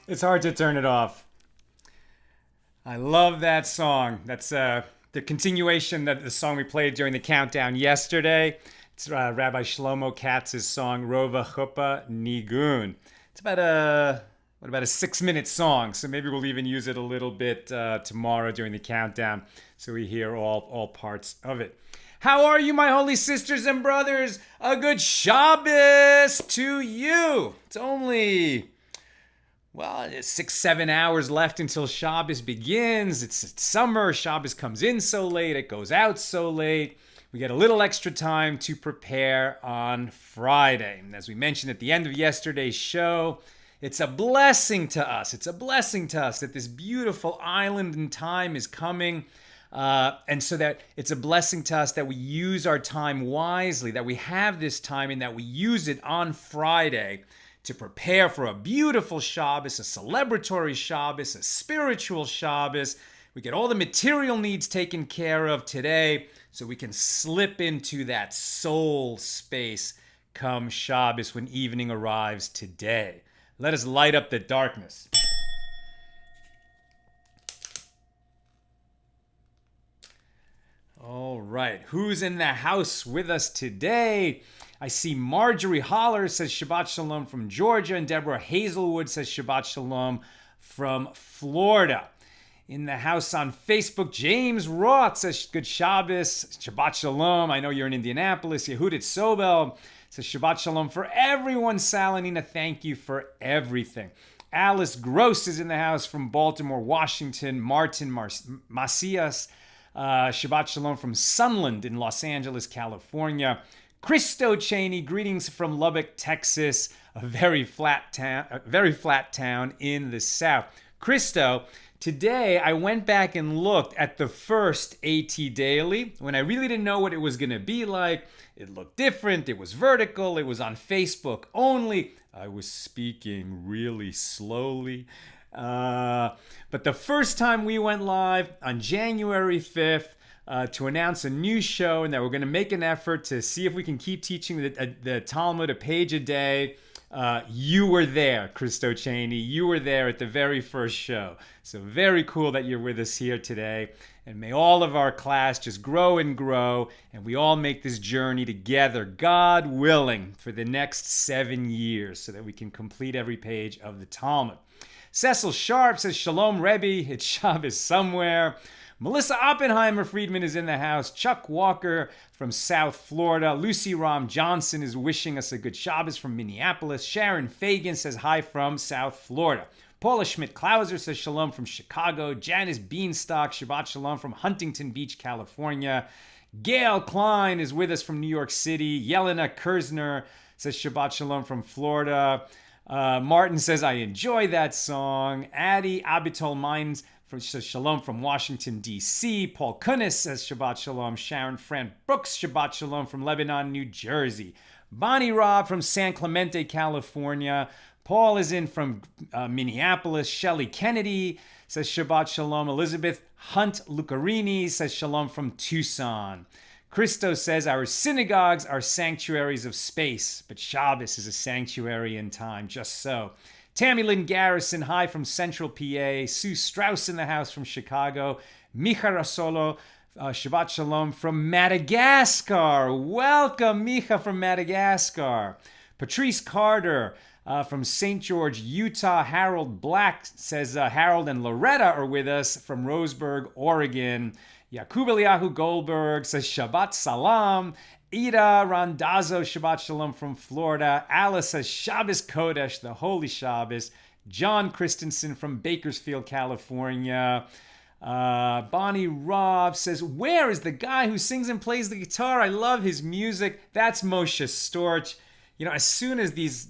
It's hard to turn it off. I love that song. That's the continuation of the song we played during the countdown yesterday. It's Rabbi Shlomo Katz's song Rova Chuppah Nigun. It's about a 6-minute song, so maybe we'll even use it a little bit tomorrow during the countdown, so we hear all parts of it. How are you, my holy sisters and brothers? A good Shabbos to you. It's only 6, 7 hours left until Shabbos begins. It's summer. Shabbos comes in so late. It goes out so late. We get a little extra time to prepare on Friday. And as we mentioned at the end of yesterday's show, it's a blessing to us. It's a blessing to us that this beautiful island in time is coming. And so that it's a blessing to us that we use our time wisely, that we have this time and that we use it on Friday to prepare for a beautiful Shabbos, a celebratory Shabbos, a spiritual Shabbos. We get all the material needs taken care of today so we can slip into that soul space come Shabbos when evening arrives today. Let us light up the darkness. All right, who's in the house with us today? I see Marjorie Holler says Shabbat Shalom from Georgia, and Deborah Hazelwood says Shabbat Shalom from Florida. In the house on Facebook, James Roth says Good Shabbos, Shabbat Shalom. I know you're in Indianapolis. Yehudit Sobel says Shabbat Shalom for everyone. Salanina, thank you for everything. Alice Gross is in the house from Baltimore, Washington. Martin Macias, Shabbat Shalom from Sunland in Los Angeles, California. Christo Cheney, greetings from Lubbock, Texas, a very flat town in the South. Christo, today I went back and looked at the first AT Daily when I really didn't know what it was going to be like. It looked different. It was vertical. It was on Facebook only. I was speaking really slowly. But the first time we went live on January 5th, to announce a new show and that we're going to make an effort to see if we can keep teaching the Talmud a page a day. You were there, Christo Cheney. You were there at the very first show. So very cool that you're with us here today. And may all of our class just grow and grow, and we all make this journey together, God willing, for the next 7 years so that we can complete every page of the Talmud. Cecil Sharp says, Shalom Rebbe, it's Shabbos somewhere. Melissa Oppenheimer Friedman is in the house. Chuck Walker from South Florida. Lucy Ram Johnson is wishing us a good Shabbos from Minneapolis. Sharon Fagan says hi from South Florida. Paula Schmidt-Klauser says shalom from Chicago. Janice Beanstalk, Shabbat Shalom from Huntington Beach, California. Gail Klein is with us from New York City. Yelena Kersner says Shabbat Shalom from Florida. Martin says, I enjoy that song. Addie Abitol Mines says Shalom from Washington, D.C. Paul Kunis says Shabbat Shalom. Sharon Fran Brooks, Shabbat Shalom from Lebanon, New Jersey. Bonnie Robb from San Clemente, California. Paul is in from Minneapolis. Shelley Kennedy says Shabbat Shalom. Elizabeth Hunt Lucarini says Shalom from Tucson. Christo says our synagogues are sanctuaries of space, but Shabbos is a sanctuary in time, just so. Tammy Lynn Garrison, hi from Central PA. Sue Strauss in the house from Chicago. Micha Rasolo, Shabbat Shalom from Madagascar. Welcome, Micha from Madagascar. Patrice Carter from St. George, Utah. Harold Black says Harold and Loretta are with us from Roseburg, Oregon. Yakub Eliyahu Goldberg says Shabbat Salam. Ida Randazzo, Shabbat Shalom from Florida. Alice says Shabbos Kodesh, the Holy Shabbos. John Christensen from Bakersfield, California. Bonnie Robb says, where is the guy who sings and plays the guitar? I love his music. That's Moshe Storch. You know, as soon as these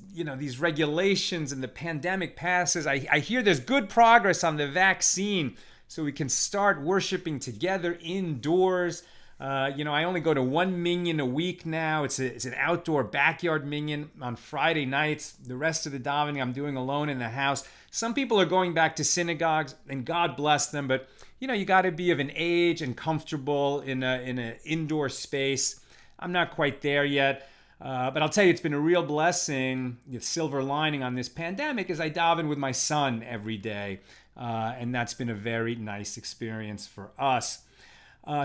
regulations and the pandemic passes, I hear there's good progress on the vaccine so we can start worshiping together indoors. I only go to one minyan a week now. It's an outdoor backyard minyan on Friday nights. The rest of the davening I'm doing alone in the house. Some people are going back to synagogues, and God bless them. But you got to be of an age and comfortable in an indoor space. I'm not quite there yet. But I'll tell you, it's been a real blessing. The silver lining on this pandemic is I daven with my son every day. And that's been a very nice experience for us.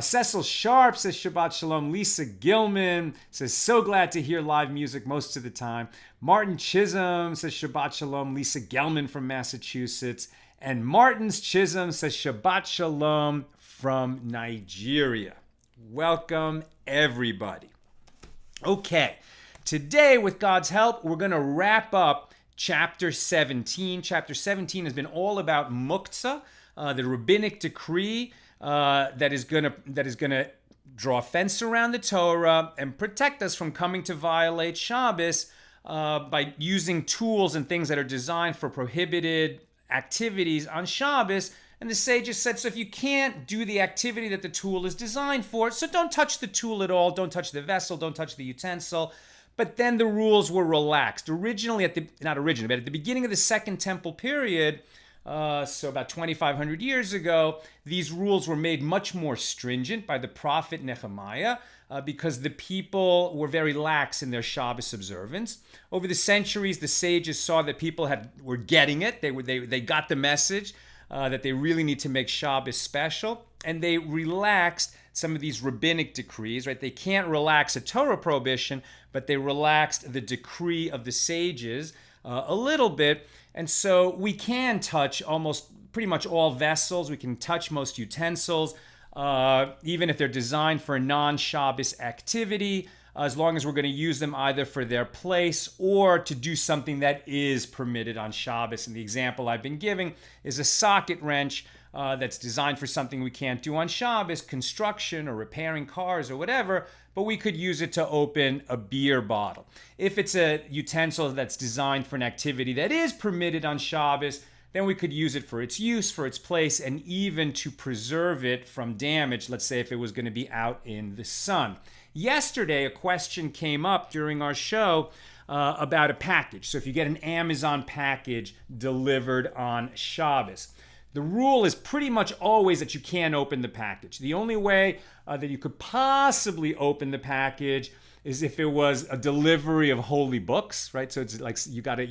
Cecil Sharp says Shabbat Shalom. Lisa Gilman says, so glad to hear live music most of the time. Martin Chisholm says Shabbat Shalom. Lisa Gelman from Massachusetts. And Martins Chisholm says Shabbat Shalom from Nigeria. Welcome, everybody. Okay, today, with God's help, we're going to wrap up chapter 17. Chapter 17 has been all about muktzeh, the rabbinic decree that is going to draw a fence around the Torah and protect us from coming to violate Shabbos by using tools and things that are designed for prohibited activities on Shabbos. And the sages said, so if you can't do the activity that the tool is designed for, so don't touch the tool at all, don't touch the vessel, don't touch the utensil. But then the rules were relaxed. Originally, but at the beginning of the Second Temple period, so about 2,500 years ago, these rules were made much more stringent by the prophet Nehemiah because the people were very lax in their Shabbos observance. Over the centuries, the sages saw that people were getting it. They got the message that they really need to make Shabbos special, and they relaxed some of these rabbinic decrees, right? They can't relax a Torah prohibition, but they relaxed the decree of the sages a little bit. And so we can touch pretty much all vessels. We can touch most utensils, even if they're designed for a non-Shabbos activity, as long as we're going to use them either for their place or to do something that is permitted on Shabbos. And the example I've been giving is a socket wrench that's designed for something we can't do on Shabbos, construction or repairing cars or whatever, but we could use it to open a beer bottle. If it's a utensil that's designed for an activity that is permitted on Shabbos, then we could use it for its use, for its place, and even to preserve it from damage, let's say if it was going to be out in the sun. Yesterday, a question came up during our show about a package. So if you get an Amazon package delivered on Shabbos, the rule is pretty much always that you can't open the package. The only way that you could possibly open the package is if it was a delivery of holy books, right? So it's like you got a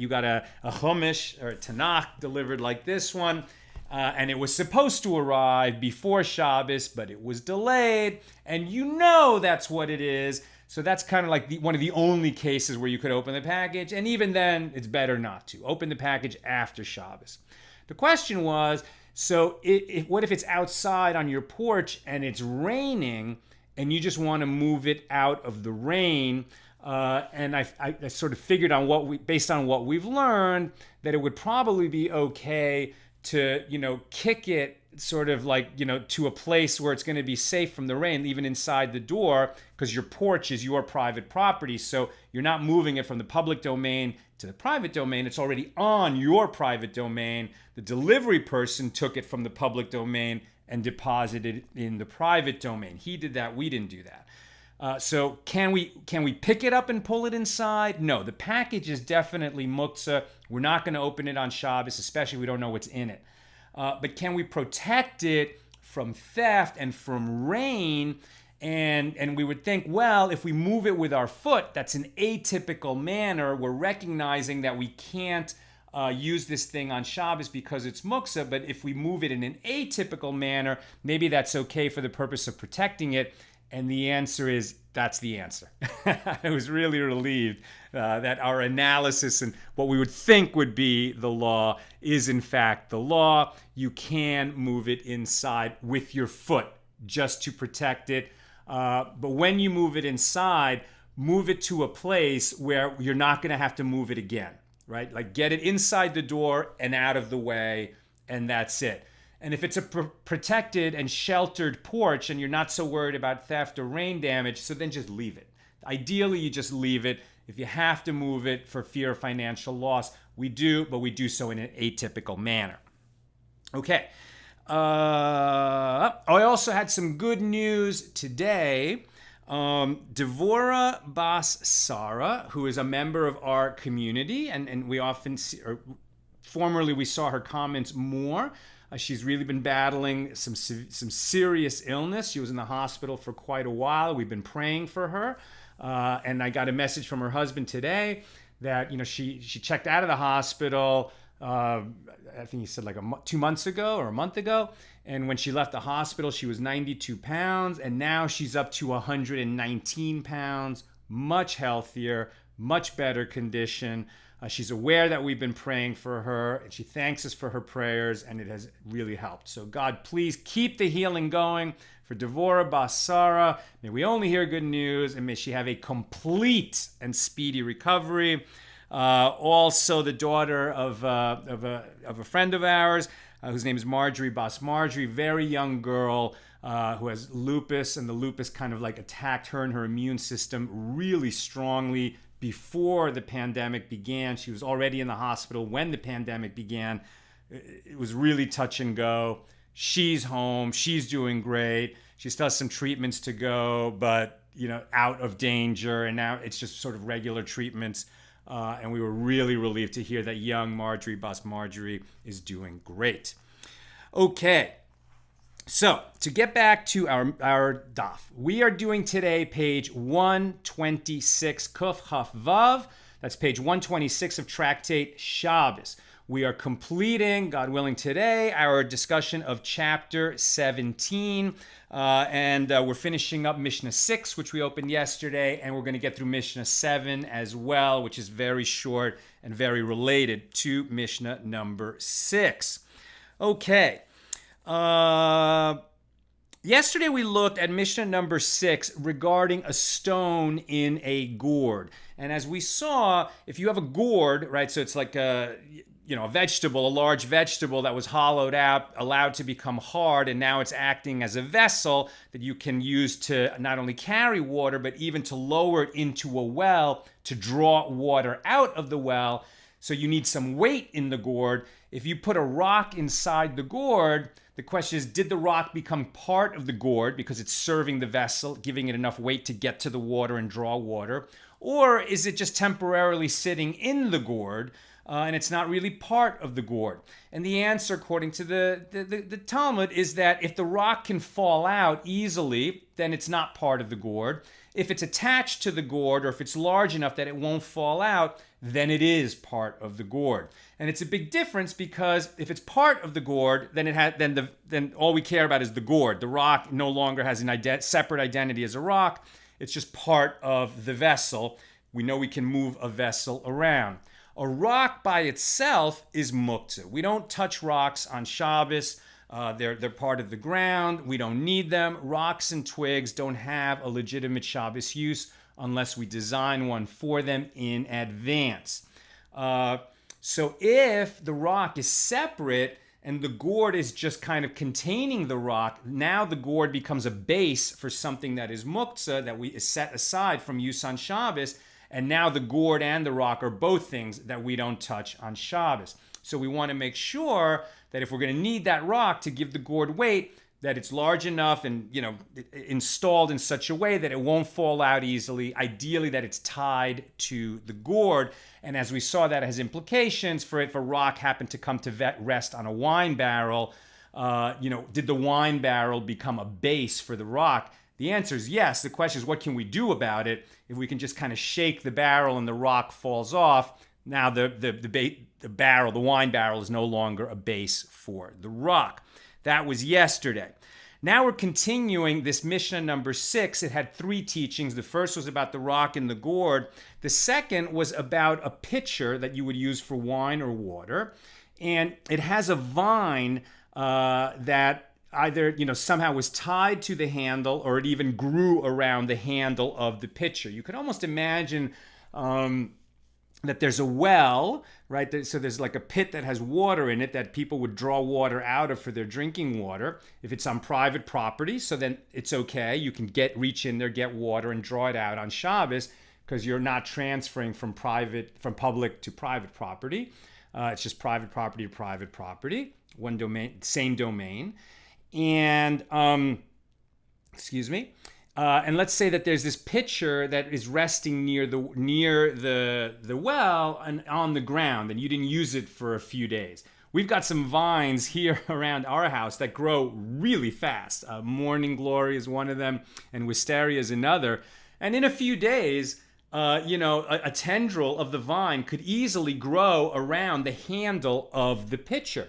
Chumash or a Tanakh delivered like this one, and it was supposed to arrive before Shabbos, but it was delayed, and you know that's what it is. So that's kind of like one of the only cases where you could open the package, and even then, it's better not to. Open the package after Shabbos. The question was, so what if it's outside on your porch and it's raining and you just want to move it out of the rain? And I sort of figured on based on what we've learned, that it would probably be okay to, kick it sort of like, to a place where it's going to be safe from the rain, even inside the door, because your porch is your private property. So you're not moving it from the public domain to the private domain. It's already on your private domain. The delivery person took it from the public domain and deposited it in the private domain. He did that. We didn't do that. So can we pick it up and pull it inside? No, the package is definitely muktzeh. We're not going to open it on Shabbos, especially if we don't know what's in it. But can we protect it from theft and from rain? And we would think, well, if we move it with our foot, that's an atypical manner. We're recognizing that we can't use this thing on Shabbos because it's muktzeh, but if we move it in an atypical manner, maybe that's okay for the purpose of protecting it. And the answer is, that's the answer. I was really relieved that our analysis and what we would think would be the law is in fact the law. You can move it inside with your foot just to protect it. But when you move it inside, move it to a place where you're not going to have to move it again, right? Like get it inside the door and out of the way, and that's it. And if it's a protected and sheltered porch and you're not so worried about theft or rain damage, so then just leave it. Ideally, you just leave it. If you have to move it for fear of financial loss, we do, but we do so in an atypical manner. Okay. I also had some good news today. Devorah Bas Sarah, who is a member of our community, and we often see, or formerly we saw her comments more. She's really been battling some serious illness. She was in the hospital for quite a while. We've been praying for her. And I got a message from her husband today that, she checked out of the hospital, I think he said like 2 months ago or a month ago. And when she left the hospital, she was 92 pounds. And now she's up to 119 pounds, much healthier, much better condition. She's aware that we've been praying for her, and she thanks us for her prayers, and it has really helped. So God, please keep the healing going for Devorah Bas Sarah. May we only hear good news, and may she have a complete and speedy recovery. Also, the daughter of a friend of ours, whose name is Marjorie Bas Marjorie, very young girl who has lupus, and the lupus kind of like attacked her and her immune system really strongly before the pandemic began. She was already in the hospital when the pandemic began. It was really touch and go. She's home. She's doing great. She still has some treatments to go, but out of danger. And now it's just sort of regular treatments. And we were really relieved to hear that young Marjorie Bas Marjorie is doing great. Okay. So, to get back to our daf, we are doing today page 126, Kuf Chaf Vav. That's page 126 of Tractate Shabbos. We are completing, God willing, today our discussion of chapter 17. And we're finishing up Mishnah 6, which we opened yesterday. And we're going to get through Mishnah 7 as well, which is very short and very related to Mishnah number 6. Okay. Yesterday we looked at Mishnah number 6 regarding a stone in a gourd. And as we saw, if you have a gourd, right, so it's like a vegetable, a large vegetable that was hollowed out, allowed to become hard, and now it's acting as a vessel that you can use to not only carry water, but even to lower it into a well to draw water out of the well. So you need some weight in the gourd. If you put a rock inside the gourd, the question is, did the rock become part of the gourd because it's serving the vessel, giving it enough weight to get to the water and draw water? Or is it just temporarily sitting in the gourd and it's not really part of the gourd? And the answer, according to the Talmud, is that if the rock can fall out easily, then it's not part of the gourd. If it's attached to the gourd, or if it's large enough that it won't fall out, then it is part of the gourd. And it's a big difference because if it's part of the gourd, then all we care about is the gourd. The rock no longer has a separate identity as a rock. It's just part of the vessel. We know we can move a vessel around. A rock by itself is muktzeh. We don't touch rocks on Shabbos. They're part of the ground. We don't need them. Rocks and twigs don't have a legitimate Shabbos use unless we design one for them in advance. So if the rock is separate and the gourd is just kind of containing the rock, now the gourd becomes a base for something that is muktzeh, that we set aside from use on Shabbos, and now the gourd and the rock are both things that we don't touch on Shabbos. So we want to make sure that if we're going to need that rock to give the gourd weight, that it's large enough and installed in such a way that it won't fall out easily. Ideally, that it's tied to the gourd. And as we saw, that has implications for if a rock happened to come to rest on a wine barrel. Did the wine barrel become a base for the rock? The answer is yes. The question is, what can we do about it? If we can just kind of shake the barrel and the rock falls off, now the wine barrel is no longer a base for the rock. That was yesterday. Now we're continuing this Mishnah number 6. It had 3 teachings. The first was about the rock and the gourd. The second was about a pitcher that you would use for wine or water. And it has a vine that either somehow was tied to the handle, or it even grew around the handle of the pitcher. You could almost imagine that there's a well, right? So there's like a pit that has water in it that people would draw water out of for their drinking water. If it's on private property, so then it's okay. You can reach in there, get water, and draw it out on Shabbos because you're not transferring from public to private property. It's just private property to private property, one domain, same domain. And and let's say that there's this pitcher that is resting near the well and on the ground, and you didn't use it for a few days. We've got some vines here around our house that grow really fast. Morning Glory is one of them, and Wisteria is another. And in a few days, a tendril of the vine could easily grow around the handle of the pitcher.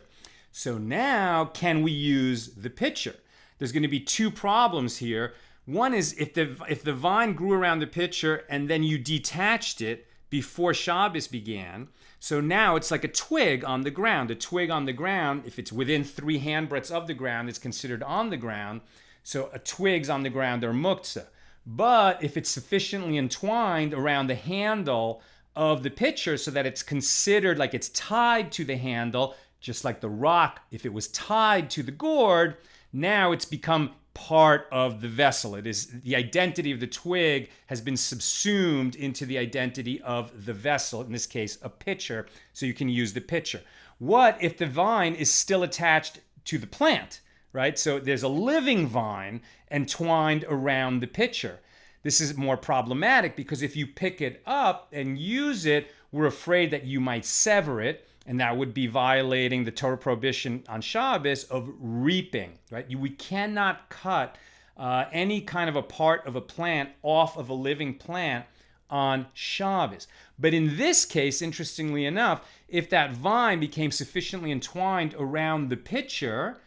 So now, can we use the pitcher? There's going to be two problems here. One is if the vine grew around the pitcher and then you detached it before Shabbos began, so now it's like a twig on the ground. A twig on the ground, if it's within 3 handbreadths of the ground, it's considered on the ground. So twigs on the ground are muktzeh. But if it's sufficiently entwined around the handle of the pitcher so that it's considered like it's tied to the handle, just like the rock, if it was tied to the gourd, now it's become part of the vessel. It is the identity of the twig has been subsumed into the identity of the vessel, in this case, a pitcher, so you can use the pitcher. What if the vine is still attached to the plant, right? So there's a living vine entwined around the pitcher. This is more problematic because if you pick it up and use it, we're afraid that you might sever it, and that would be violating the Torah prohibition on Shabbos of reaping, right? We cannot cut any kind of a part of a plant off of a living plant on Shabbos. But in this case, interestingly enough, if that vine became sufficiently entwined around the pitcher,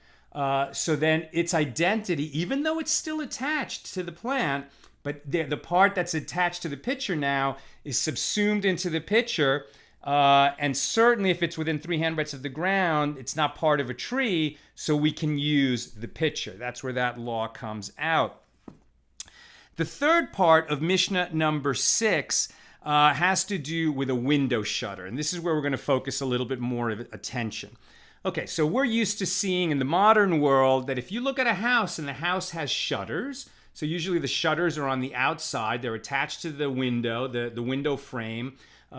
so then its identity, even though it's still attached to the plant, but the part that's attached to the pitcher now is subsumed into the pitcher, and certainly if it's within 3 handbreadths of the ground, it's not part of a tree, so we can use the pitcher. That's where that law comes out. The third part of Mishnah number 6 has to do with a window shutter, and this is where we're going to focus a little bit more of attention. Okay, so we're used to seeing in the modern world that if you look at a house and the house has shutters, so usually the shutters are on the outside, they're attached to the window, the window frame,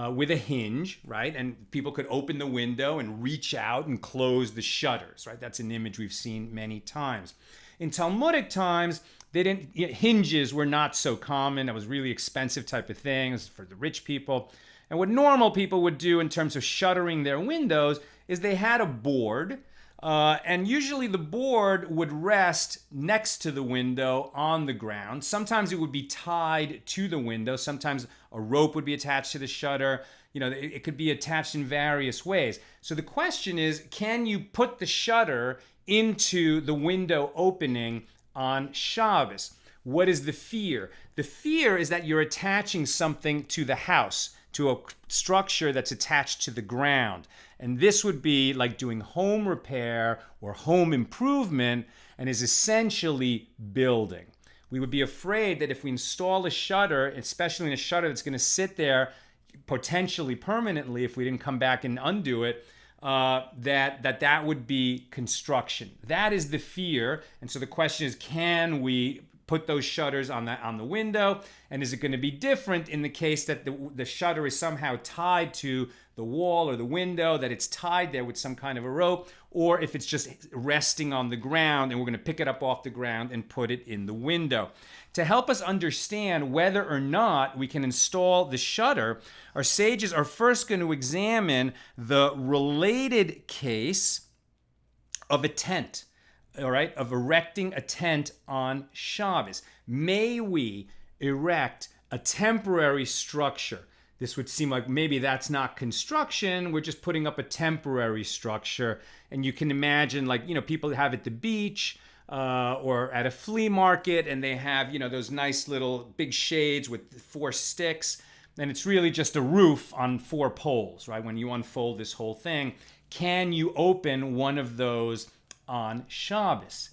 with a hinge, right? And people could open the window and reach out and close the shutters, right? That's an image we've seen many times. In Talmudic times, hinges were not so common. It was really expensive type of thing. It was for the rich people. And what normal people would do in terms of shuttering their windows is they had a board, and usually the board would rest next to the window on the ground. Sometimes it would be tied to the window. Sometimes a rope would be attached to the shutter. It could be attached in various ways. So the question is, can you put the shutter into the window opening on Shabbos? What is the fear? The fear is that you're attaching something to the house, to a structure that's attached to the ground. And this would be like doing home repair or home improvement and is essentially building. We would be afraid that if we install a shutter, especially in a shutter that's going to sit there potentially permanently if we didn't come back and undo it, that would be construction. That is the fear. And so the question is, can we put those shutters on the window? And is it going to be different in the case that the shutter is somehow tied to the wall or the window, that it's tied there with some kind of a rope, or if it's just resting on the ground and we're going to pick it up off the ground and put it in the window? To help us understand whether or not we can install the shutter, our sages are first going to examine the related case of a tent. All right, of erecting a tent on Shabbos. May we erect a temporary structure? This would seem like maybe that's not construction. We're just putting up a temporary structure. And you can imagine, people have at the beach or at a flea market, and they have, those nice little big shades with 4 sticks. And it's really just a roof on 4 poles, right? When you unfold this whole thing, can you open one of those on Shabbos?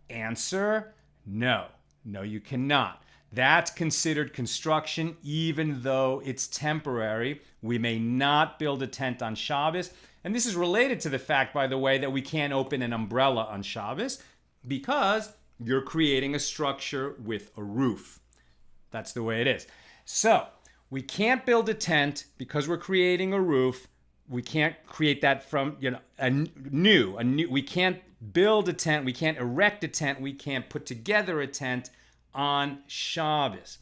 Answer, no. No, you cannot. That's considered construction, even though it's temporary. We may not build a tent on Shabbos. And this is related to the fact, by the way, that we can't open an umbrella on Shabbos because you're creating a structure with a roof. That's the way it is. So we can't build a tent because we're creating a roof. We can't create that from, we can't build a tent. We can't erect a tent. We can't put together a tent on Shabbos.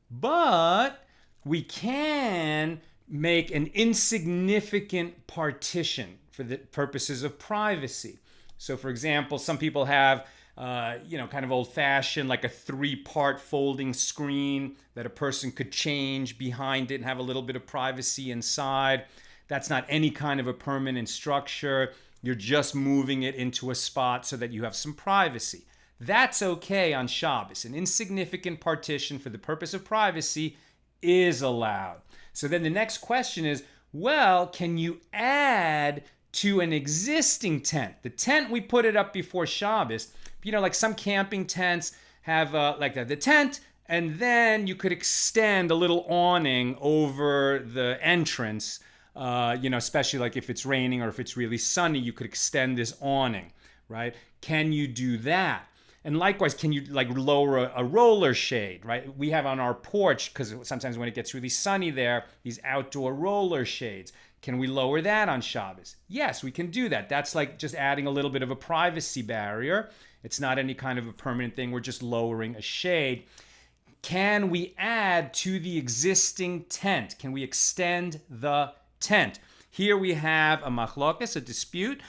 But we can make an insignificant partition for the purposes of privacy. So, for example, some people have kind of old-fashioned, like a 3-part folding screen that a person could change behind it and have a little bit of privacy inside. That's not any kind of a permanent structure. You're just moving it into a spot so that you have some privacy. That's okay on Shabbos. An insignificant partition for the purpose of privacy is allowed. So then the next question is, well, can you add to an existing tent? The tent, we put it up before Shabbos. Like some camping tents have the tent, and then you could extend a little awning over the entrance. Especially like if it's raining or if it's really sunny, you could extend this awning, right? Can you do that? And likewise, can you lower a roller shade, right? We have on our porch, because sometimes when it gets really sunny there, these outdoor roller shades. Can we lower that on Shabbos? Yes, we can do that. That's like just adding a little bit of a privacy barrier. It's not any kind of a permanent thing. We're just lowering a shade. Can we add to the existing tent? Can we extend the tent? Here we have a machlokas, a dispute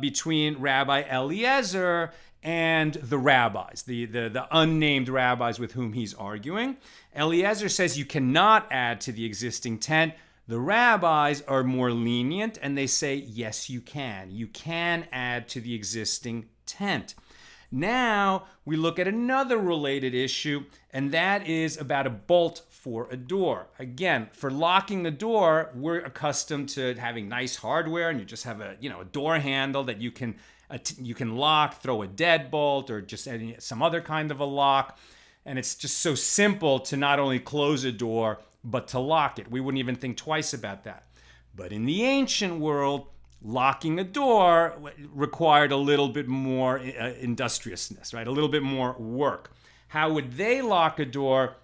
between Rabbi Eliezer and the rabbis, the unnamed rabbis with whom he's arguing. Eliezer says you cannot add to the existing tent. The rabbis are more lenient and they say, yes, you can. You can add to the existing tent. Now we look at another related issue, and that is about a bolt for a door. Again, for locking a door, we're accustomed to having nice hardware, and you just have a door handle that you can lock, throw a deadbolt, or just some other kind of a lock. And it's just so simple to not only close a door, but to lock it. We wouldn't even think twice about that. But in the ancient world, locking a door required a little bit more industriousness, right? A little bit more work. How would they lock a door?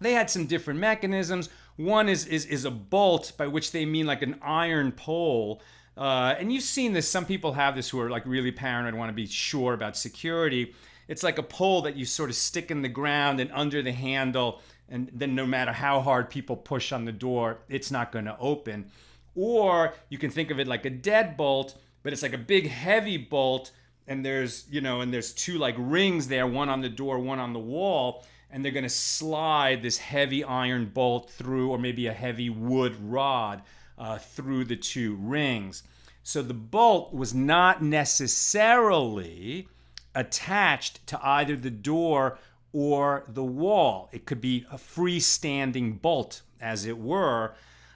They had some different mechanisms. One is a bolt, by which they mean like an iron pole. And you've seen this. Some people have this who are like really paranoid, want to be sure about security. It's like a pole that you sort of stick in the ground and under the handle, and then no matter how hard people push on the door, it's not going to open. Or you can think of it like a deadbolt, but it's like a big heavy bolt, and there's two like rings there, one on the door, one on the wall, and they're going to slide this heavy iron bolt through, or maybe a heavy wood rod through the two rings. So the bolt was not necessarily attached to either the door or the wall. It could be a freestanding bolt, as it were.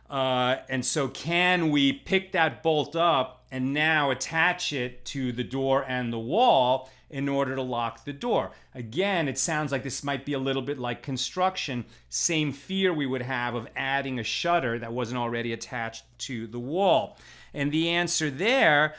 And so can we pick that bolt up and now attach it to the door and the wall in order to lock the door? Again, it sounds like this might be a little bit like construction. Same fear we would have of adding a shutter that wasn't already attached to the wall. And the answer there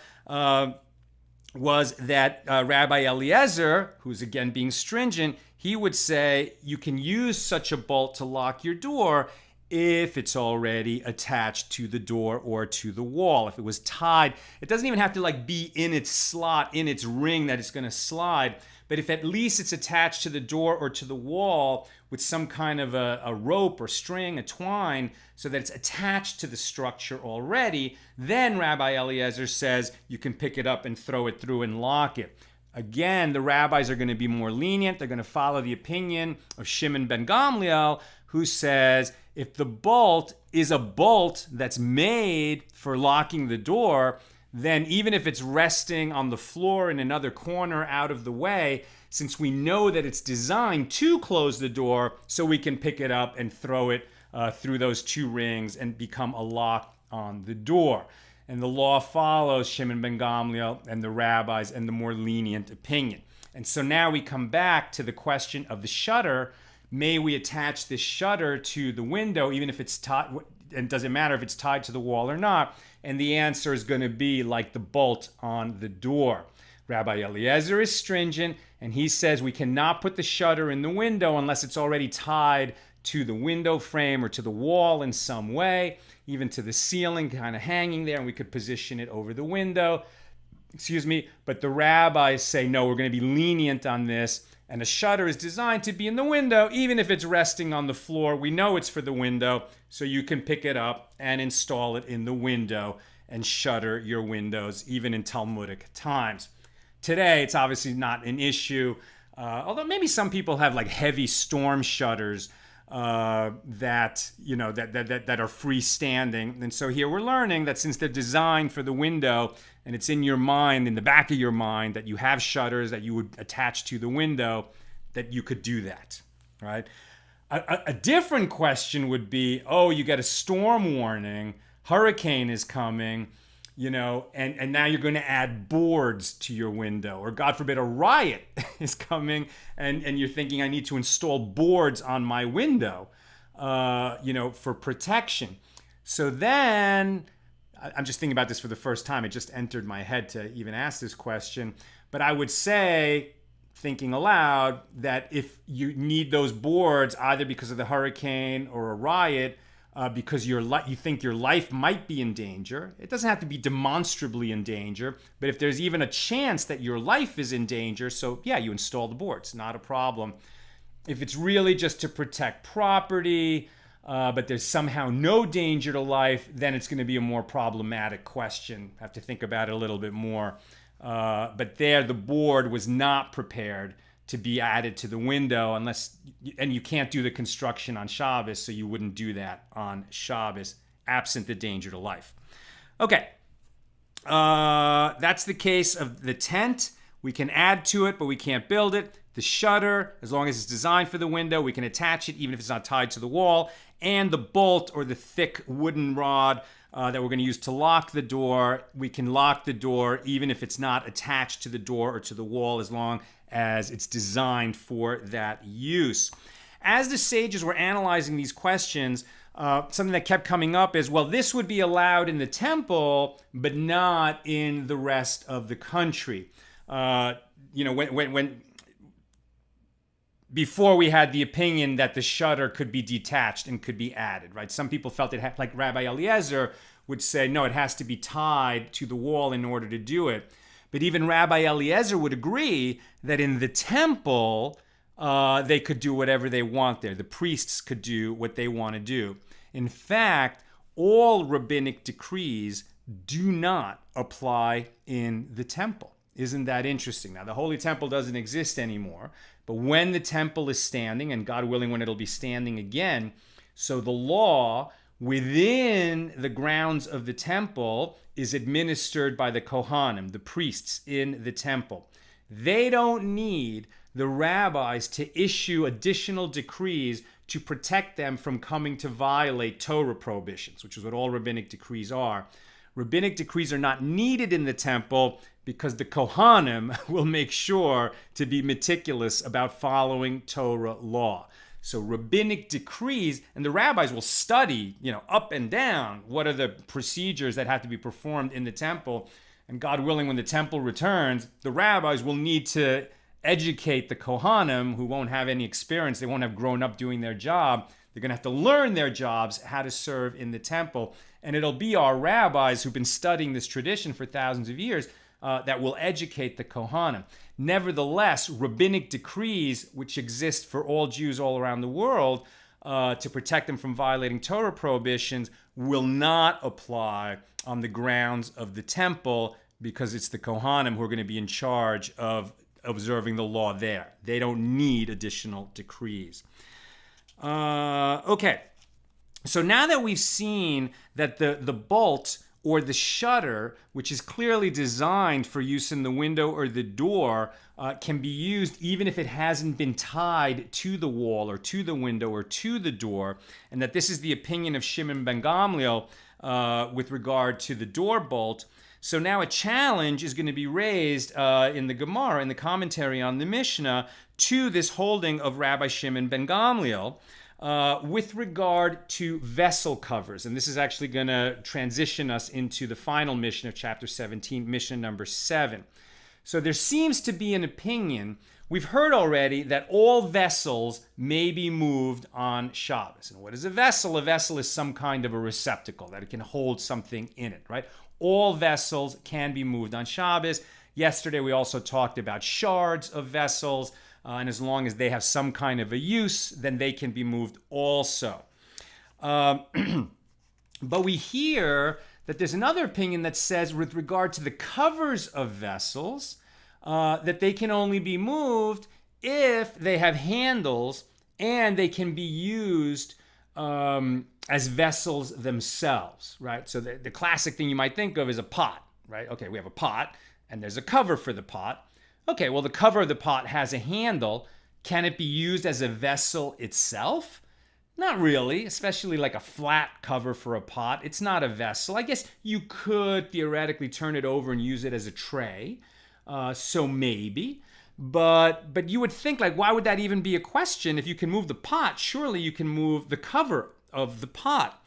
was that Rabbi Eliezer, who's again being stringent, he would say you can use such a bolt to lock your door if it's already attached to the door or to the wall. If it was tied, it doesn't even have to like be in its slot, in its ring that it's going to slide, but if at least it's attached to the door or to the wall with some kind of a rope or string, a twine, so that it's attached to the structure already, then Rabbi Eliezer says you can pick it up and throw it through and lock it. Again, the rabbis are going to be more lenient. They're going to follow the opinion of Shimon ben Gamliel, who says if the bolt is a bolt that's made for locking the door, then even if it's resting on the floor in another corner out of the way, since we know that it's designed to close the door, so we can pick it up and throw it through those two rings and become a lock on the door. And the law follows Shimon ben Gamliel and the rabbis and the more lenient opinion. And so now we come back to the question of the shutter. May we attach this shutter to the window, even if it's tied, and does it matter if it's tied to the wall or not? And the answer is going to be like the bolt on the door. Rabbi Eliezer is stringent, and he says we cannot put the shutter in the window unless it's already tied to the window frame or to the wall in some way, even to the ceiling, kind of hanging there, and we could position it over the window. But the rabbis say, no, we're going to be lenient on this, and a shutter is designed to be in the window, even if it's resting on the floor. We know it's for the window, so you can pick it up and install it in the window and shutter your windows, even in Talmudic times. today it's obviously not an issue. Although maybe some people have like heavy storm shutters that are freestanding. And so here we're learning that since they're designed for the window and it's in your mind, in the back of your mind, that you have shutters that you would attach to the window, that you could do that, right? A different question would be, oh, you get a storm warning, hurricane is coming, and now you're going to add boards to your window, or God forbid a riot is coming and you're thinking I need to install boards on my window, for protection. So then I'm just thinking about this for the first time. It just entered my head to even ask this question, but I would say, thinking aloud, that if you need those boards either because of the hurricane or a riot, because you think your life might be in danger. It doesn't have to be demonstrably in danger, but if there's even a chance that your life is in danger, so yeah, you install the boards, not a problem. If it's really just to protect property, but there's somehow no danger to life, then it's going to be a more problematic question. I have to think about it a little bit more. But there, the board was not prepared to be added to the window and you can't do the construction on Shabbos, so you wouldn't do that on Shabbos, absent the danger to life. Okay, that's the case of the tent. We can add to it, but we can't build it. The shutter, as long as it's designed for the window, we can attach it even if it's not tied to the wall. And the bolt, or the thick wooden rod that we're going to use to lock the door, we can lock the door even if it's not attached to the door or to the wall, as long as it's designed for that use. As the sages were analyzing these questions, something that kept coming up is, well, this would be allowed in the temple, but not in the rest of the country. Before we had the opinion that the shutter could be detached and could be added, right? Some people felt it had, like Rabbi Eliezer would say, no, it has to be tied to the wall in order to do it. But even Rabbi Eliezer would agree that in the temple, they could do whatever they want there. The priests could do what they want to do. In fact, all rabbinic decrees do not apply in the temple. Isn't that interesting? Now, the Holy Temple doesn't exist anymore, but when the temple is standing, and God willing, when it'll be standing again, so the law within the grounds of the temple is administered by the Kohanim, the priests in the temple. They don't need the rabbis to issue additional decrees to protect them from coming to violate Torah prohibitions, which is what all rabbinic decrees are. Rabbinic decrees are not needed in the temple because the Kohanim will make sure to be meticulous about following Torah law. So rabbinic decrees, and the rabbis will study, up and down, what are the procedures that have to be performed in the temple. And God willing, when the temple returns, the rabbis will need to educate the Kohanim, who won't have any experience. They won't have grown up doing their job. They're going to have to learn their jobs, how to serve in the temple. And it'll be our rabbis who've been studying this tradition for thousands of years that will educate the Kohanim. Nevertheless, rabbinic decrees, which exist for all Jews all around the world to protect them from violating Torah prohibitions, will not apply on the grounds of the temple, because it's the Kohanim who are going to be in charge of observing the law there. They don't need additional decrees. Okay, so now that we've seen that the bolt or the shutter, which is clearly designed for use in the window or the door, can be used even if it hasn't been tied to the wall or to the window or to the door, and that this is the opinion of Shimon ben Gamliel with regard to the door bolt. So now a challenge is going to be raised in the Gemara, in the commentary on the Mishnah, to this holding of Rabbi Shimon ben Gamliel, with regard to vessel covers. And this is actually going to transition us into the final Mishnah of chapter 17, Mishnah number 7. So there seems to be an opinion. We've heard already that all vessels may be moved on Shabbos. And what is a vessel? A vessel is some kind of a receptacle, that it can hold something in it, right? All vessels can be moved on Shabbos. Yesterday we also talked about shards of vessels. And as long as they have some kind of a use, then they can be moved also. But we hear that there's another opinion that says, with regard to the covers of vessels, that they can only be moved if they have handles and they can be used as vessels themselves, right? So the classic thing you might think of is a pot, right? Okay, we have a pot and there's a cover for the pot. Okay, well, the cover of the pot has a handle. Can it be used as a vessel itself? Not really, especially like a flat cover for a pot. It's not a vessel. I guess you could theoretically turn it over and use it as a tray. So maybe. But you would think, like, why would that even be a question? If you can move the pot, surely you can move the cover of the pot.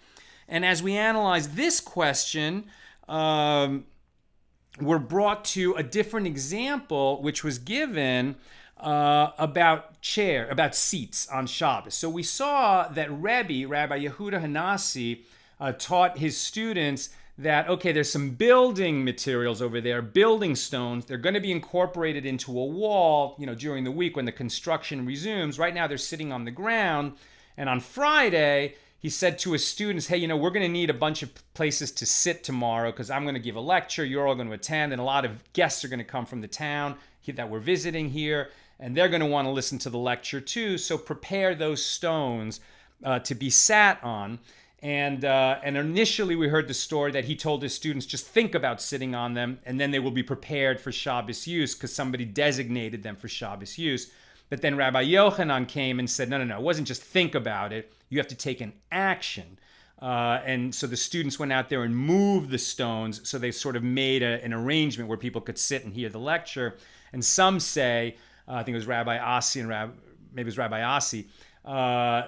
And as we analyze this question, we're brought to a different example, which was given about seats on Shabbos. So we saw that Rabbi Yehuda Hanasi taught his students that, okay, there's some building materials over there, building stones. They're going to be incorporated into a wall, during the week when the construction resumes. Right now they're sitting on the ground. And on Friday, he said to his students, hey, we're going to need a bunch of places to sit tomorrow because I'm going to give a lecture. You're all going to attend. And a lot of guests are going to come from the town that we're visiting here. And they're going to want to listen to the lecture too. So prepare those stones to be sat on. And initially we heard the story that he told his students, just think about sitting on them, and then they will be prepared for Shabbos use because somebody designated them for Shabbos use. But then Rabbi Yochanan came and said, no, it wasn't just think about it. You have to take an action. And so the students went out there and moved the stones. So they sort of made an arrangement where people could sit and hear the lecture. And some say, I think it was Rabbi Asi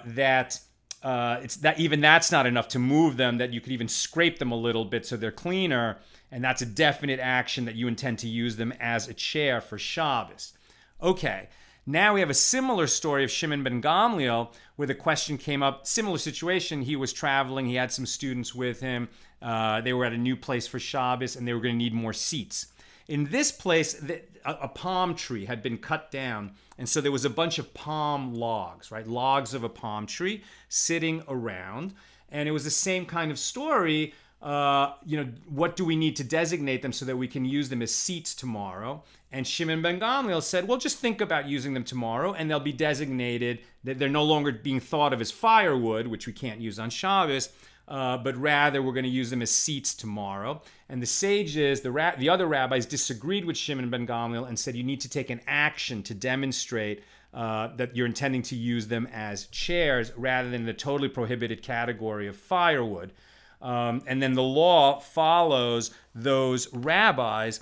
that it's that even that's not enough to move them, that you could even scrape them a little bit so they're cleaner, and that's a definite action that you intend to use them as a chair for Shabbos. Okay, now we have a similar story of Shimon ben Gamliel where the question came up, similar situation. He was traveling, he had some students with him, they were at a new place for Shabbos and they were going to need more seats. In this place, a palm tree had been cut down, and so there was a bunch of palm logs, right? Logs of a palm tree sitting around, and it was the same kind of story. What do we need to designate them so that we can use them as seats tomorrow? And Shimon ben Gamliel said, well, just think about using them tomorrow, and they'll be designated that they're no longer being thought of as firewood, which we can't use on Shabbos, but rather we're going to use them as seats tomorrow. And the sages, the other rabbis, disagreed with Shimon ben Gamliel and said you need to take an action to demonstrate that you're intending to use them as chairs rather than the totally prohibited category of firewood. And then the law follows those rabbis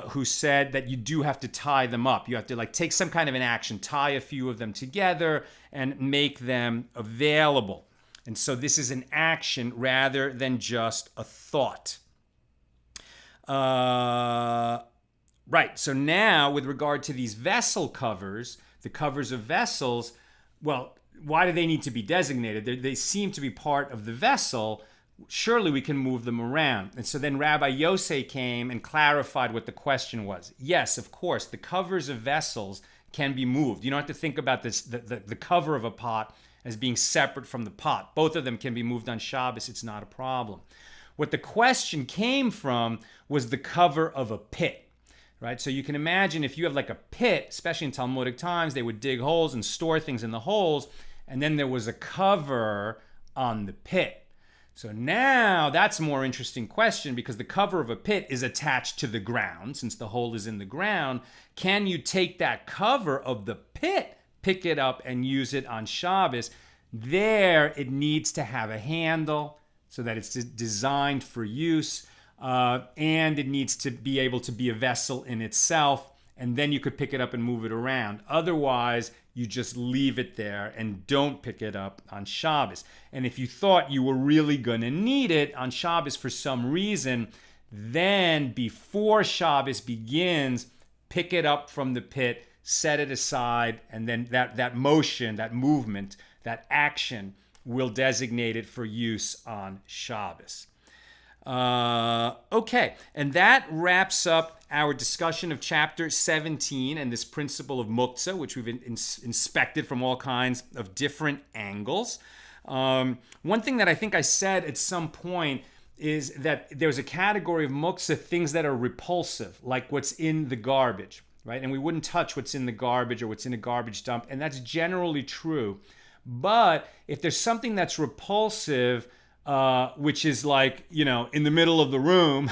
who said that you do have to tie them up. You have to take some kind of an action, tie a few of them together and make them available. And so this is an action rather than just a thought. Right, so now with regard to these vessel covers, the covers of vessels, well, why do they need to be designated? They seem to be part of the vessel. Surely we can move them around. And so then Rabbi Yosei came and clarified what the question was. Yes, of course, the covers of vessels can be moved. You don't have to think about this, the cover of a pot as being separate from the pot. Both of them can be moved on Shabbos. It's not a problem. What the question came from was the cover of a pit, right? So you can imagine if you have a pit, especially in Talmudic times, they would dig holes and store things in the holes, and then there was a cover on the pit. So now that's a more interesting question because the cover of a pit is attached to the ground. Since the hole is in the ground, can you take that cover of the pit, pick it up, and use it on Shabbos? There, it needs to have a handle so that it's designed for use, and it needs to be able to be a vessel in itself, and then you could pick it up and move it around. Otherwise, you just leave it there and don't pick it up on Shabbos. And if you thought you were really going to need it on Shabbos for some reason, then before Shabbos begins, pick it up from the pit, set it aside, and then that motion, that movement, that action will designate it for use on Shabbos. Okay, and that wraps up our discussion of chapter 17 and this principle of muktzeh, which we've inspected from all kinds of different angles. One thing that I think I said at some point is that there's a category of muktzeh, things that are repulsive, like what's in the garbage. right? And we wouldn't touch what's in the garbage or what's in a garbage dump. And that's generally true. But if there's something that's repulsive, which is like, in the middle of the room,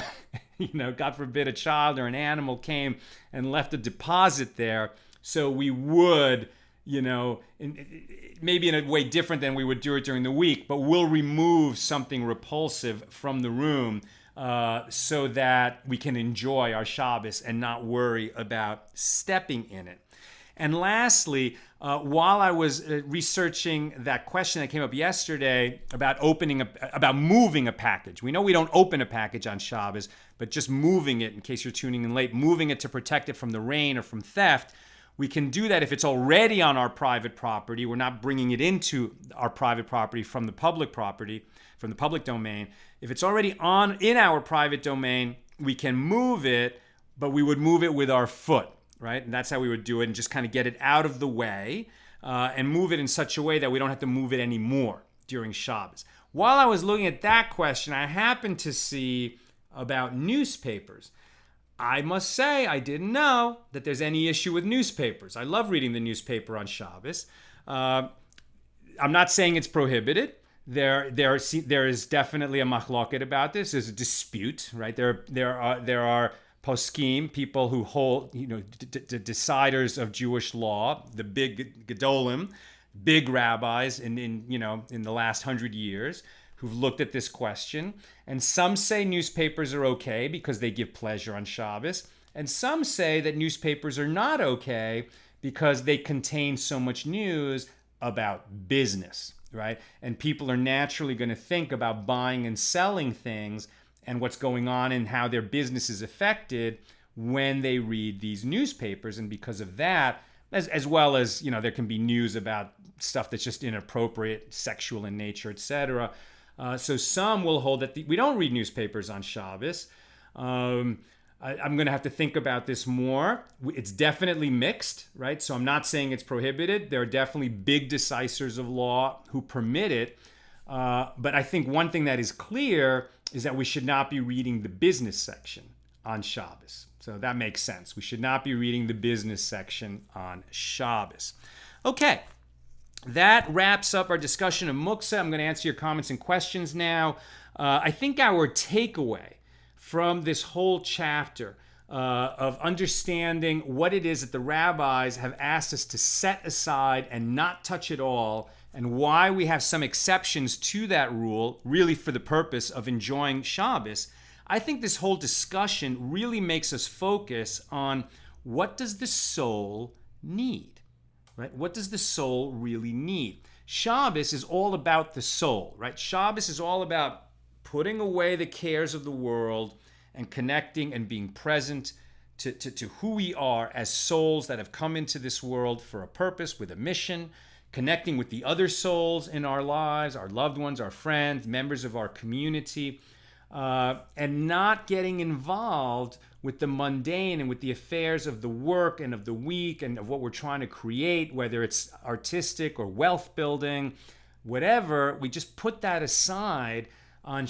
God forbid a child or an animal came and left a deposit there. So we would, maybe in a way different than we would do it during the week, but we'll remove something repulsive from the room so that we can enjoy our Shabbos and not worry about stepping in it. And lastly, while I was researching that question that came up yesterday about about moving a package, we know we don't open a package on Shabbos, but just moving it, in case you're tuning in late, moving it to protect it from the rain or from theft. We can do that if it's already on our private property. We're not bringing it into our private property, from the public domain. If it's already in our private domain, we can move it, but we would move it with our foot, right? And that's how we would do it, and just kind of get it out of the way and move it in such a way that we don't have to move it anymore during Shabbos. While I was looking at that question, I happened to see about newspapers. I must say, I didn't know that there's any issue with newspapers. I love reading the newspaper on Shabbos. I'm not saying it's prohibited. There is definitely a machloket about this. There's a dispute, right? There are poskim, people who hold, deciders of Jewish law, the big gedolim, big rabbis in the last 100 years, who've looked at this question. And some say newspapers are okay because they give pleasure on Shabbos. And some say that newspapers are not okay because they contain so much news about business, right? And people are naturally going to think about buying and selling things and what's going on and how their business is affected when they read these newspapers. And because of that, as well as, there can be news about stuff that's just inappropriate, sexual in nature, etc. So some will hold that we don't read newspapers on Shabbos. I'm going to have to think about this more. It's definitely mixed, right? So I'm not saying it's prohibited. There are definitely big decisors of law who permit it. But I think one thing that is clear is that we should not be reading the business section on Shabbos. So that makes sense. We should not be reading the business section on Shabbos. Okay. That wraps up our discussion of muktzeh. I'm going to answer your comments and questions now. I think our takeaway from this whole chapter of understanding what it is that the rabbis have asked us to set aside and not touch at all, and why we have some exceptions to that rule, really for the purpose of enjoying Shabbos, I think this whole discussion really makes us focus on what does the soul need? Right? What does the soul really need? Shabbos is all about the soul, right? Shabbos is all about putting away the cares of the world and connecting and being present to who we are as souls that have come into this world for a purpose, with a mission, connecting with the other souls in our lives, our loved ones, our friends, members of our community, and not getting involved with the mundane and with the affairs of the work and of the week and of what we're trying to create, whether it's artistic or wealth building, whatever. We just put that aside on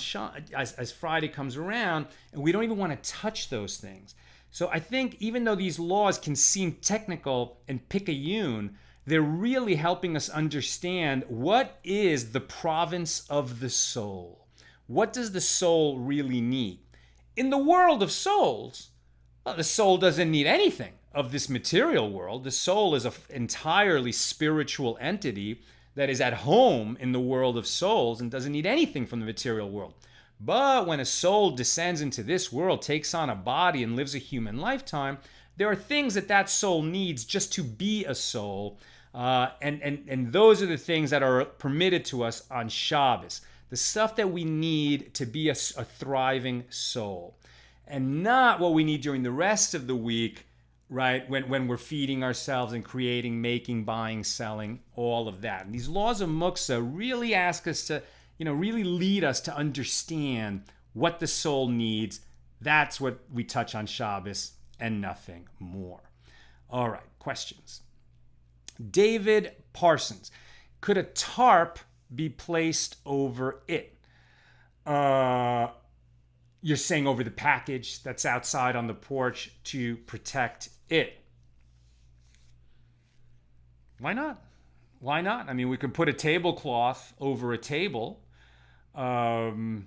as Friday comes around, and we don't even want to touch those things. So I think even though these laws can seem technical and picayune, they're really helping us understand what is the province of the soul. What does the soul really need? In the world of souls, well, the soul doesn't need anything of this material world. The soul is an entirely spiritual entity that is at home in the world of souls and doesn't need anything from the material world. But when a soul descends into this world, takes on a body, and lives a human lifetime, there are things that soul needs just to be a soul. And those are the things that are permitted to us on Shabbos. The stuff that we need to be a thriving soul. And not what we need during the rest of the week, right? When we're feeding ourselves and creating, making, buying, selling, all of that. And these laws of muktzeh really ask us to, really lead us to understand what the soul needs. That's what we touch on Shabbos and nothing more. All right, questions. David Parsons, could a tarp be placed over it? You're saying over the package that's outside on the porch to protect it. Why not? Why not? I mean, we could put a tablecloth over a table. Um,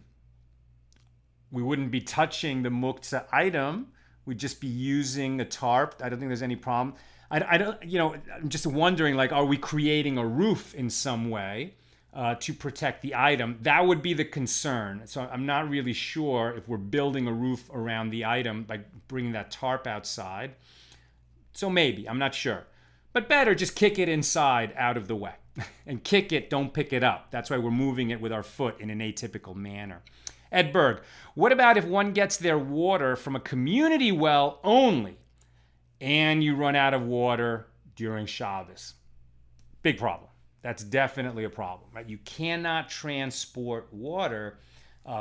we wouldn't be touching the muktzeh item. We'd just be using a tarp. I don't think there's any problem. I don't, I'm just wondering, like, are we creating a roof in some way to protect the item? That would be the concern. So I'm not really sure if we're building a roof around the item by bringing that tarp outside. So maybe, I'm not sure. But better just kick it inside out of the way. And kick it, don't pick it up. That's why we're moving it with our foot in an atypical manner. Ed Berg, what about if one gets their water from a community well only and you run out of water during Shabbos? Big problem. That's definitely a problem, right? You cannot transport water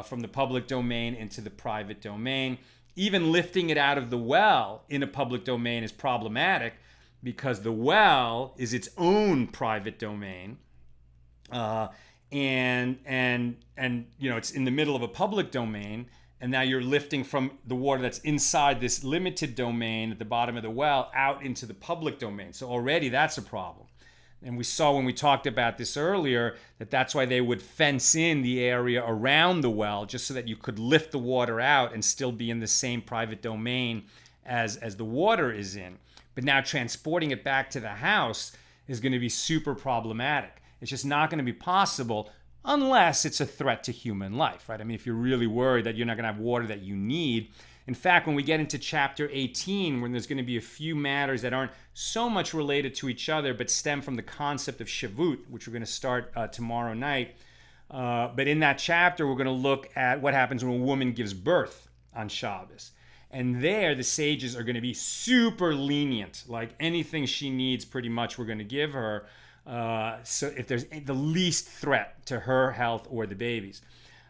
from the public domain into the private domain. Even lifting it out of the well in a public domain is problematic because the well is its own private domain. And it's in the middle of a public domain, and now you're lifting from the water that's inside this limited domain at the bottom of the well out into the public domain. So already that's a problem. And we saw when we talked about this earlier that that's why they would fence in the area around the well just so that you could lift the water out and still be in the same private domain as the water is in. But now transporting it back to the house is going to be super problematic. It's just not going to be possible unless it's a threat to human life, right? I mean, if you're really worried that you're not going to have water that you need. In fact, when we get into chapter 18, when there's going to be a few matters that aren't so much related to each other, but stem from the concept of Shavuot, which we're going to start tomorrow night. But in that chapter, we're going to look at what happens when a woman gives birth on Shabbos. And there, the sages are going to be super lenient. Like anything she needs, pretty much, we're going to give her. So if there's the least threat to her health or the baby's.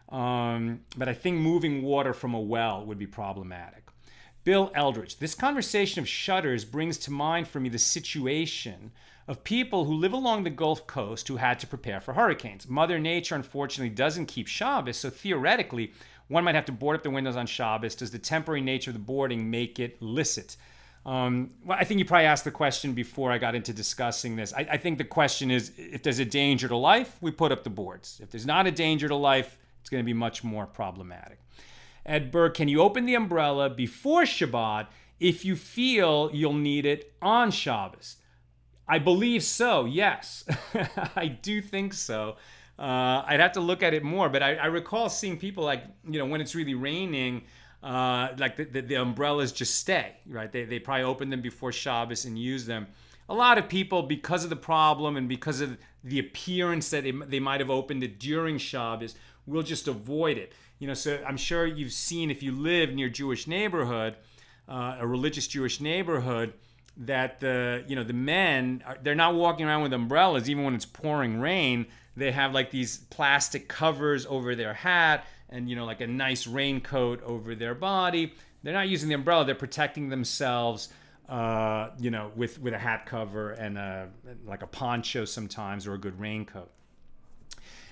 But I think moving water from a well would be problematic. Bill Eldridge, this conversation of shutters brings to mind for me the situation of people who live along the Gulf Coast who had to prepare for hurricanes. Mother Nature, unfortunately, doesn't keep Shabbos, so theoretically, one might have to board up the windows on Shabbos. Does the temporary nature of the boarding make it licit? Well, I think you probably asked the question before I got into discussing this. I think the question is, if there's a danger to life, we put up the boards. If there's not a danger to life, it's going to be much more problematic. Ed Berg, can you open the umbrella before Shabbat if you feel you'll need it on Shabbos? I believe so, yes. I do think so. I'd have to look at it more, but I recall seeing people like, when it's really raining, like the umbrellas just stay, right? They probably open them before Shabbos and use them. A lot of people, because of the problem and because of the appearance that they might have opened it during Shabbos, will just avoid it. So I'm sure you've seen, if you live near Jewish neighborhood, a religious Jewish neighborhood, that the men, they're not walking around with umbrellas even when it's pouring rain. They have like these plastic covers over their hat and, like a nice raincoat over their body. They're not using the umbrella. They're protecting themselves, with a hat cover and like a poncho sometimes, or a good raincoat.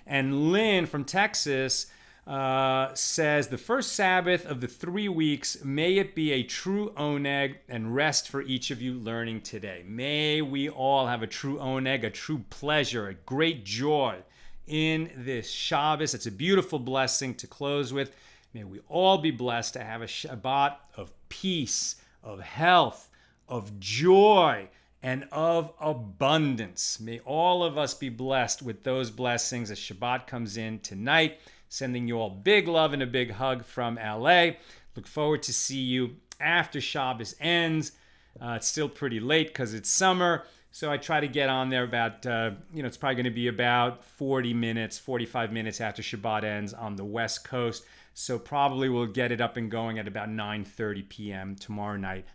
And Lynn from Texas says, the first Sabbath of the 3 weeks, may it be a true oneg and rest for each of you learning today. May we all have a true oneg, a true pleasure, a great joy in this Shabbos. It's a beautiful blessing to close with. May we all be blessed to have a Shabbat of peace, of health, of joy, and of abundance. May all of us be blessed with those blessings as Shabbat comes in tonight. Sending you all big love and a big hug from LA. Look forward to see you after Shabbos ends. It's still pretty late because it's summer. So I try to get on there about, it's probably going to be about 45 minutes after Shabbat ends on the West Coast. So probably we'll get it up and going at about 9:30 p.m. tomorrow night